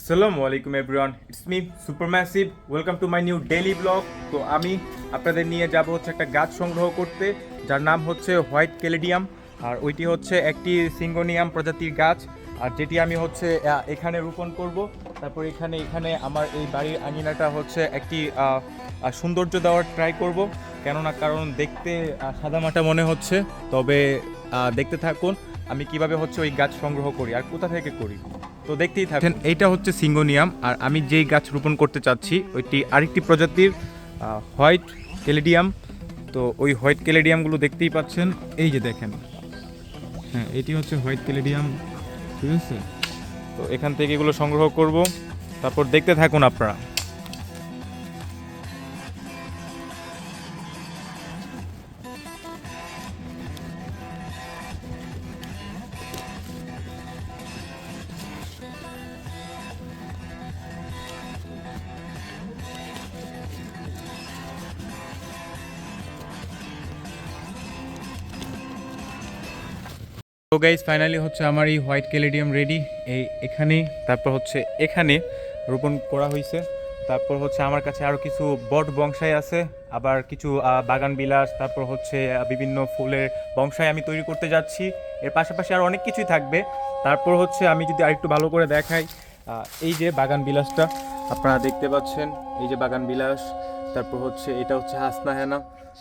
আসসালামু আলাইকুম everyone, it's me supermassive. Welcome to my new daily blog. তো আমি আপনাদের নিয়ে যাব হচ্ছে একটা গাছ সংগ্রহ করতে, যার নাম হচ্ছে হোয়াইট ক্যালেডিয়াম। আর ওইটি হচ্ছে একটি সিঙ্গোনিয়াম প্রজাতির গাছ, আর যেটি আমি হচ্ছে এখানে রোপণ করব। তারপর এখানে এখানে আমার এই বাড়ির আঙিনাটা হচ্ছে একটি সৌন্দর্য দেওয়ার ট্রাই করব। কারণ দেখতে সাদামাটা মনে হচ্ছে, তবে দেখতে থাকুন আমি কিভাবে হচ্ছে ওই গাছ সংগ্রহ করি আর কোথা থেকে করি। তো দেখতেই থাকেন। এইটা হচ্ছে সিঙ্গোনিয়াম, আর আমি যেই গাছ রোপণ করতে চাচ্ছি ওইটি আরেকটি প্রজাতির হোয়াইট ক্যালেডিয়াম। তো ওই হোয়াইট ক্যালেডিয়ামগুলো দেখতেই পাচ্ছেন, এই যে দেখেন। হ্যাঁ, এটি হচ্ছে হোয়াইট ক্যালেডিয়াম, ঠিক আছে। তো এখান থেকে এগুলো সংগ্রহ করব, তারপর দেখতে থাকুন আপনারা। তো গাইজ, ফাইনালি হচ্ছে আমার এই হোয়াইট ক্যালেডিয়াম রেডি। এখানে তারপর হচ্ছে এখানে রোপণ করা হয়েছে। তারপর হচ্ছে আমার কাছে আরও কিছু বট বংশাই আছে, আবার কিছু বাগান বিলাস, তারপর হচ্ছে বিভিন্ন ফুলের বংশাই আমি তৈরি করতে যাচ্ছি। এর পাশাপাশি আরও অনেক কিছুই থাকবে। তারপর হচ্ছে আমি যদি আরেকটু ভালো করে দেখাই, এই যে বাগান বিলাসটা আপনারা দেখতে পাচ্ছেন, এই যে বাগান বিলাস। তারপর হচ্ছে এটা হচ্ছে হাসনা হেনা।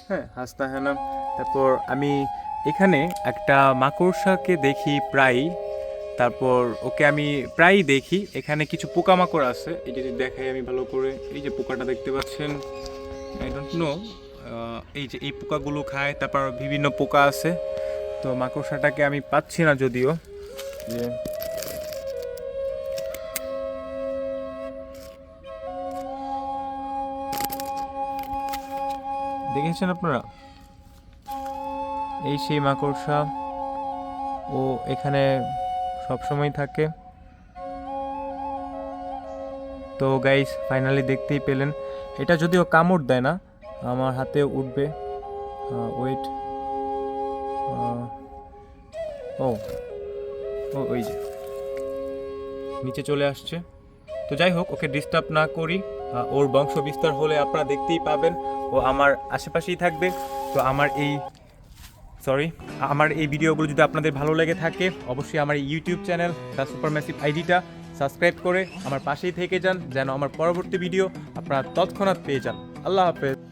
হ্যাঁ, হাসনা হেনা। তারপর আমি এখানে একটা মাকড়সাকে দেখি প্রায়, তারপর ওকে আমি প্রায়ই দেখি। এখানে কিছু পোকামাকড় আছে, এই যদি দেখাই আমি ভালো করে, এই যে পোকাটা দেখতে পাচ্ছেন, আই ডোন্ট নো, এই যে এই পোকাগুলো খায়। তারপর বিভিন্ন পোকা আছে। তো মাকড়সাটাকে আমি পাচ্ছি না যদিও, যে দেখেছেন আপনারা, এই সেই মাকড়সা, ও এখানে সবসময় থাকে। তো গাইস, ফাইনালি দেখতেই পেলেন, এটা যদিও কামড় দেয় না, আমার হাতে উঠবে। ওয়েট, ও ও ওই যে নিচে চলে আসছে। তো যাই হোক, ওকে ডিস্টার্ব না করি। ওর বংশ বিস্তার হলে আপনারা দেখতেই পাবেন, ও আমার আশেপাশেই থাকবে। তো আমার এই ভিডিওগুলো যদি আপনাদের ভালো লেগে থাকে, অবশ্যই আমার এই ইউটিউব চ্যানেল দ্য সুপারম্যাসিভ আইডিটা সাবস্ক্রাইব করে আমার পাশেই থেকে যান, যেন আমার পরবর্তী ভিডিও আপনারা তৎক্ষণাৎ পেয়ে যান। আল্লাহ হাফেজ।